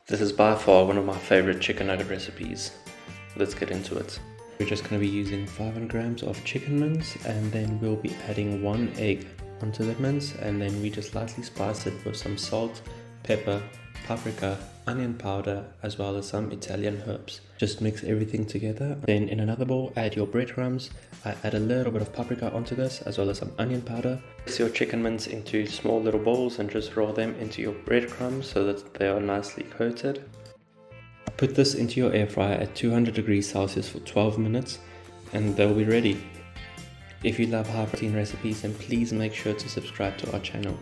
This is by far one of my favorite chicken nugget recipes. Let's get into it. We're just going to be using 500 grams of chicken mince, and then we'll be adding 1 egg onto the mince, and then we just lightly spice it with some salt, pepper, paprika, onion powder, as well as some Italian herbs. Just mix everything together. Then in another bowl, add your breadcrumbs. I add a little bit of paprika onto this, as well as some onion powder. Place your chicken mince into small little bowls and just roll them into your breadcrumbs so that they are nicely coated. Put this into your air fryer at 200 degrees Celsius for 12 minutes and they'll be ready. If you love high protein recipes, then please make sure to subscribe to our channel.